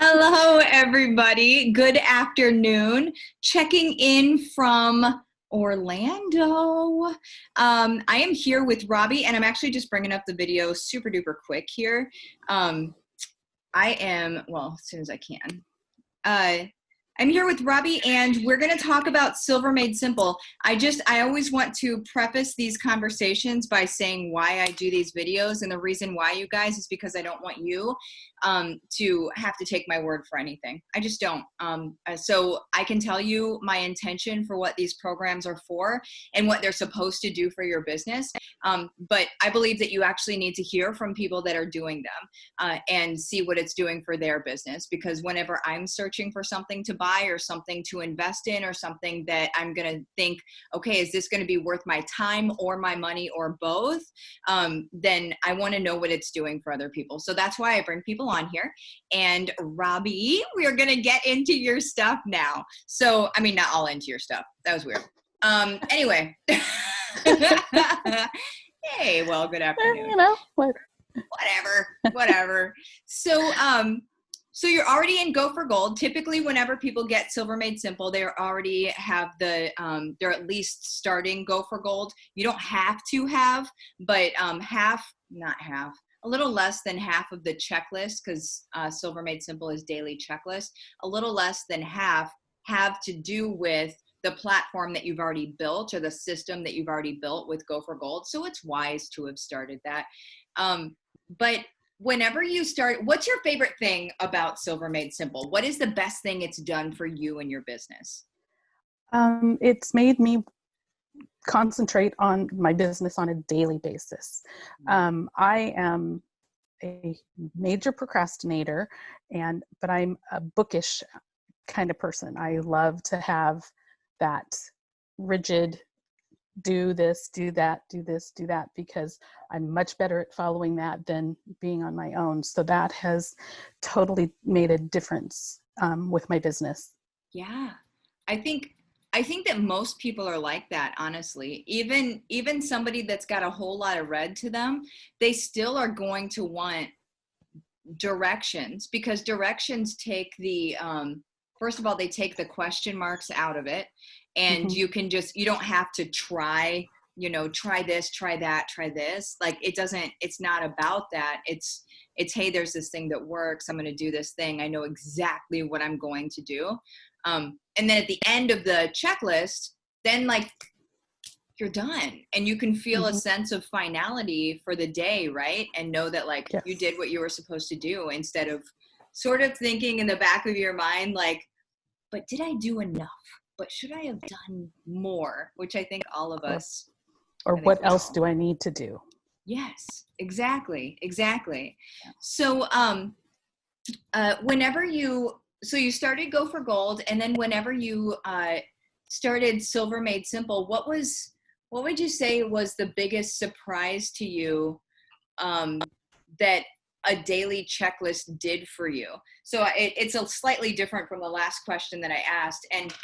Hello, everybody. Good afternoon. Checking in from Orlando. I am here with Robbie, and I'm actually just bringing up the video super duper quick here. Well, as soon as I can. I'm here with Robbie, and we're going to talk about Silver Made Simple. I always want to preface these conversations by saying why I do these videos, and the reason why, you guys, is because I don't want you to have to take my word for anything. I just don't. So I can tell you my intention for what these programs are for and what they're supposed to do for your business. But I believe that you actually need to hear from people that are doing them and see what it's doing for their business. Because whenever I'm searching for something to buy or something to invest in or something that I'm going to think, okay, is this going to be worth my time or my money or both? Then I want to know what it's doing for other people. So that's why I bring people on here. And Robbie, we are going to get into your stuff now. So, I mean, not all into your stuff. That was weird. Anyway. Hey, well, good afternoon. You know, what? Whatever. So you're already in Go for Gold. Typically, whenever people get Silver Made Simple, they already have they're at least starting Go for Gold. You don't have to have, but a little less than half of the checklist, because Silver Made Simple is daily checklist, a little less than half have to do with the platform that you've already built or the system that you've already built with Go for Gold. So it's wise to have started that. But whenever you start, what's your favorite thing about Silver Made Simple? What is the best thing it's done for you and your business? It's made me concentrate on my business on a daily basis. I am a major procrastinator, but I'm a bookish kind of person. I love to have that rigid, do this, do that, do this, do that, because I'm much better at following that than being on my own. So that has totally made a difference with my business. Yeah, I think that most people are like that, honestly. Even somebody that's got a whole lot of red to them, they still are going to want directions, because directions take the first of all, they take the question marks out of it, and you don't have to try this, try that, try this. Like, it's not about that. It's hey, there's this thing that works. I'm going to do this thing. I know exactly what I'm going to do. And then at the end of the checklist, then like you're done, and you can feel a sense of finality for the day, right? And know that like you did what you were supposed to do, instead of sort of thinking in the back of your mind, like, but did I do enough? But should I have done more? Which I think all of us. Or what else do I need to do? Yes, exactly. So you started Go for Gold, and then whenever you started Silver Made Simple, what would you say was the biggest surprise to you that a daily checklist did for you? So it's a slightly different from the last question that I asked, and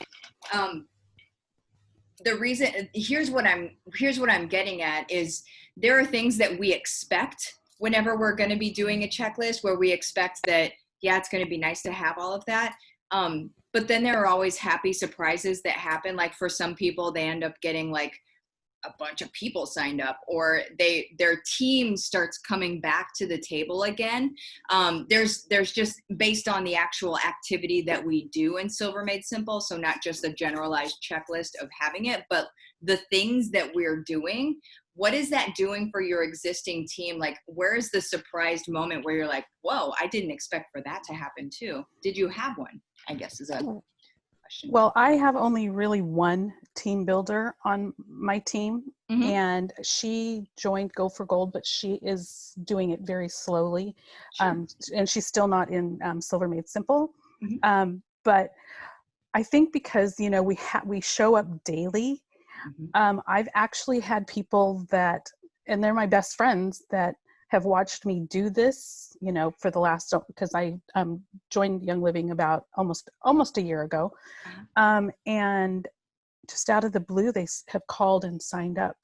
the reason, here's what I'm getting at is, there are things that we expect whenever we're going to be doing a checklist, where we expect that, yeah, it's going to be nice to have all of that. But then there are always happy surprises that happen. Like, for some people, they end up getting like a bunch of people signed up, or their team starts coming back to the table again. There's just, based on the actual activity that we do in Silver Made Simple, so not just a generalized checklist of having it, but the things that we're doing. What is that doing for your existing team? Like, where is the surprised moment where you're like, whoa, I didn't expect for that to happen too? Did you have one, I guess, is a question. Well, I have only really one team builder on my team, and she joined Go for Gold, but she is doing it very slowly. Sure. And she's still not in Silver Made Simple. But I think because, we show up daily, I've actually had people and they're my best friends, that have watched me do this, for the last, because I joined Young Living about almost a year ago. And just out of the blue, they have called and signed up.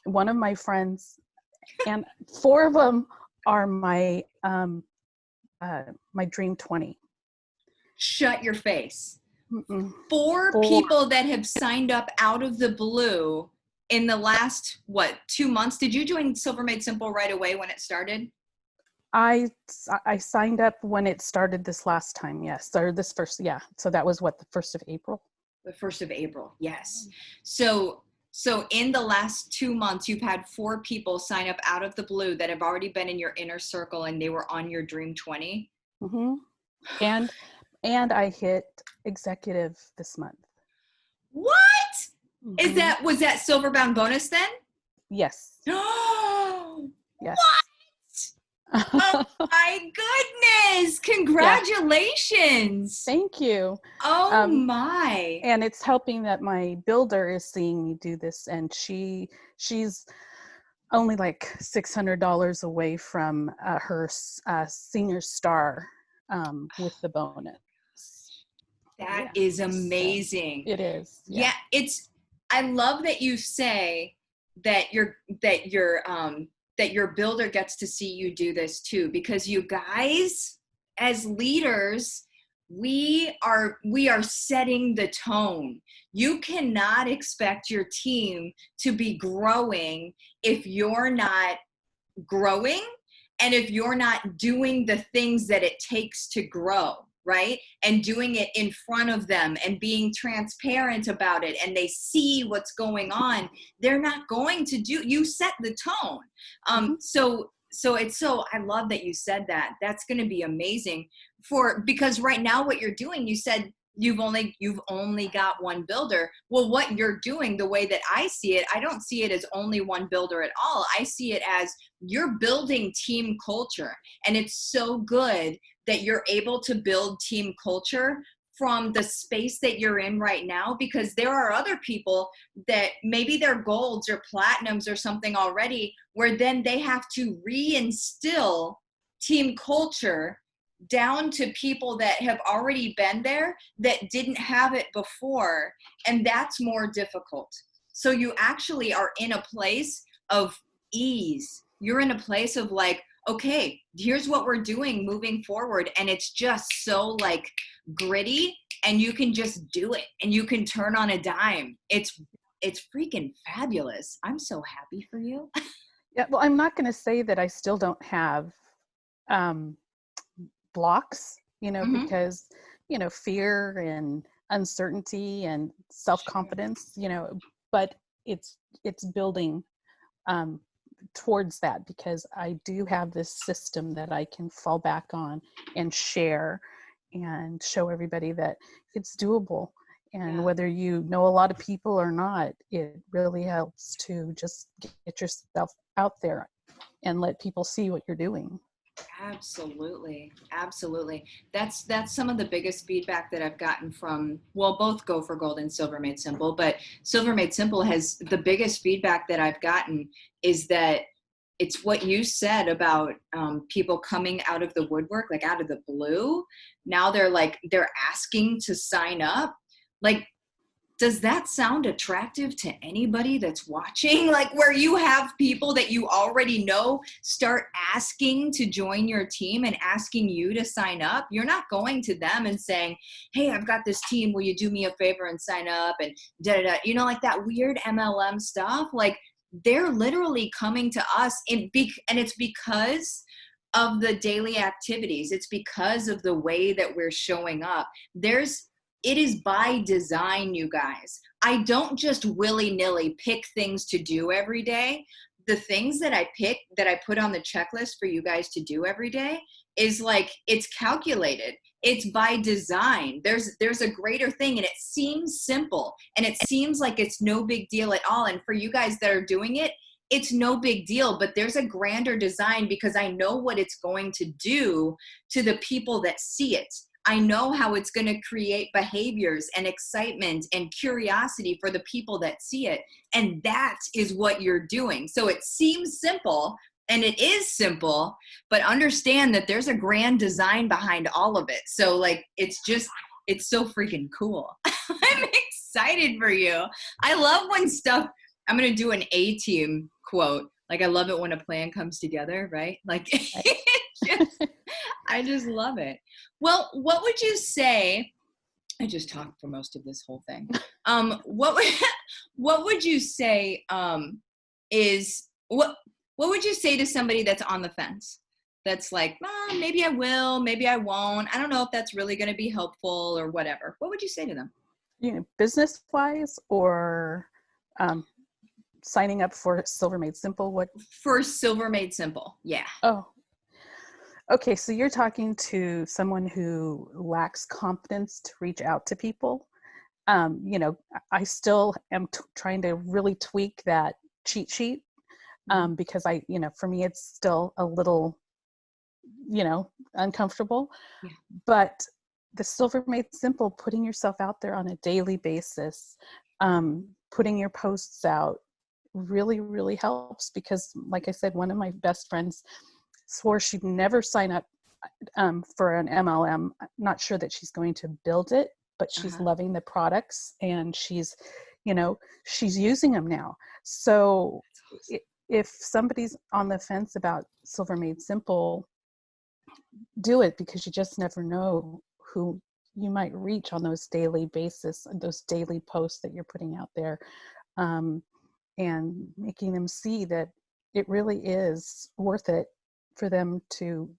One of my friends, and 4 of them are my Dream 20. Shut your face. Mm-mm. Four people that have signed up out of the blue in the last, 2 months? Did you join Silver Made Simple right away when it started? I signed up when it started this last time, yes, or this first, yeah. So that was what, the 1st of April? The 1st of April, yes. So in the last 2 months, you've had 4 people sign up out of the blue that have already been in your inner circle and they were on your Dream 20. Mm-hmm. And I hit executive this month. What? Mm-hmm. Was that Silverbound bonus then? Yes. Oh, Yes. what? Oh my goodness. Congratulations. Yeah. Thank you. Oh my. And it's helping that my builder is seeing me do this, and she's only like $600 away from her senior star with the bonus. That is amazing. So it is. Yeah. I love that you say that your builder gets to see you do this too, because you guys as leaders, we are setting the tone. You cannot expect your team to be growing if you're not growing and if you're not doing the things that it takes to grow, right? And doing it in front of them and being transparent about it, and they see what's going on. They're not going to you set the tone. So I love that you said that. That's going to be amazing because right now what you're doing, you said you've only got one builder. Well, what you're doing, the way that I see it, I don't see it as only one builder at all. I see it as you're building team culture. And it's so good that you're able to build team culture from the space that you're in right now, because there are other people that maybe they're golds or platinums or something already, where then they have to reinstill team culture down to people that have already been there that didn't have it before. And that's more difficult. So you actually are in a place of ease. You're in a place of like, okay, here's what we're doing moving forward. And it's just so like gritty, and you can just do it and you can turn on a dime. It's freaking fabulous. I'm so happy for you. Yeah. Well, I'm not going to say that I still don't have, blocks, Mm-hmm. because, fear and uncertainty and self-confidence, but it's building, towards that, because I do have this system that I can fall back on and share and show everybody that it's doable. And whether you know a lot of people or not, it really helps to just get yourself out there and let people see what you're doing. Absolutely. That's some of the biggest feedback that I've gotten from, both Go for Gold and Silver Made Simple, but Silver Made Simple has the biggest feedback that I've gotten is that it's what you said about people coming out of the woodwork, like out of the blue. Now they're asking to sign up. Like, does that sound attractive to anybody that's watching? Like, where you have people that you already know start asking to join your team and asking you to sign up. You're not going to them and saying, hey, I've got this team. Will you do me a favor and sign up? And like that weird MLM stuff. Like, they're literally coming to us and it's because of the daily activities. It's because of the way that we're showing up. It is by design, you guys. I don't just willy-nilly pick things to do every day. The things that I pick, that I put on the checklist for you guys to do every day, is like, it's calculated. It's by design. There's a greater thing, and it seems simple, and it seems like it's no big deal at all. And for you guys that are doing it, it's no big deal, but there's a grander design, because I know what it's going to do to the people that see it. I know how it's going to create behaviors and excitement and curiosity for the people that see it. And that is what you're doing. So it seems simple, and it is simple, but understand that there's a grand design behind all of it. So like, it's so freaking cool. I'm excited for you. I love when I'm going to do an A-team quote. Like, I love it when a plan comes together, right? Like, I just love it. Well, what would you say? I just talked for most of this whole thing. What would you say is what would you say to somebody that's on the fence? That's like, maybe I will, maybe I won't. I don't know if that's really going to be helpful or whatever. What would you say to them? Business wise or signing up for Silver Made Simple? What? For Silver Made Simple. Yeah. Oh, okay. So you're talking to someone who lacks confidence to reach out to people. I still am trying to really tweak that cheat sheet because for me, it's still a little, uncomfortable. Yeah. But the Silver Made Simple, putting yourself out there on a daily basis, putting your posts out really, really helps because, like I said, one of my best friends swore she'd never sign up for an MLM. Not sure that she's going to build it, but she's loving the products and she's using them now. So awesome. If somebody's on the fence about Silver Made Simple, do it because you just never know who you might reach on those daily basis, those daily posts that you're putting out there, and making them see that it really is worth it for them to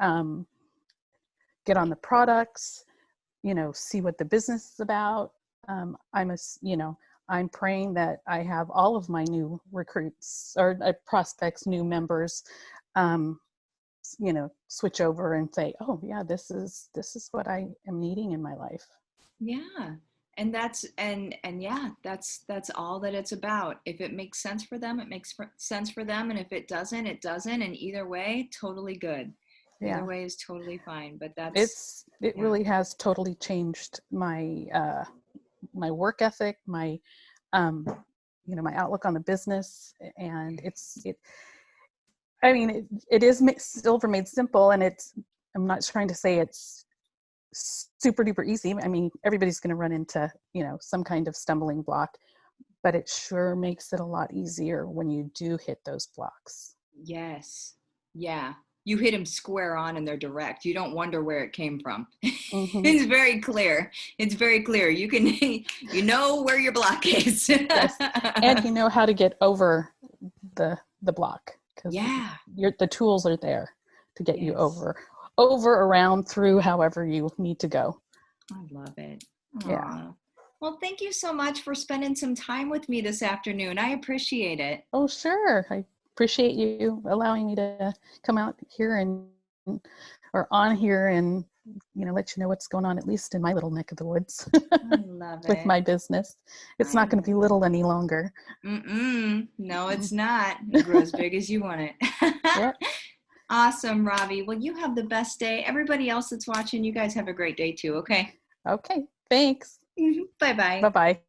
get on the products, see what the business is about. I'm praying that I have all of my new recruits or prospects, new members, switch over and say, oh yeah, this is what I am needing in my life. Yeah. And that's all that it's about. If it makes sense for them, it makes sense for them. And if it doesn't, it doesn't. And either way, totally good. Yeah. Either way is totally fine. But it really has totally changed my, my work ethic, my, my outlook on the business. And it is Silver Made Simple, and I'm not trying to say it's super duper easy. I mean, everybody's going to run into, some kind of stumbling block, but it sure makes it a lot easier when you do hit those blocks. Yes. Yeah. You hit them square on and they're direct. You don't wonder where it came from. Mm-hmm. It's very clear. You can, where your block is. Yes. And you know how to get over the block. Yeah. The tools are there to get you over, around, through, however you need to go. I love it. Aww. Yeah. Well, thank you so much for spending some time with me this afternoon. I appreciate it. Oh, sure. I appreciate you allowing me to come out here or on here and, let you know what's going on, at least in my little neck of the woods. I love it. With my business. It's not going to be little any longer. No, it's not. It grows big as you want it. Yep. Awesome, Robbie. Well, you have the best day. Everybody else that's watching, you guys have a great day too, okay? Okay. Thanks. Bye-bye. Bye-bye.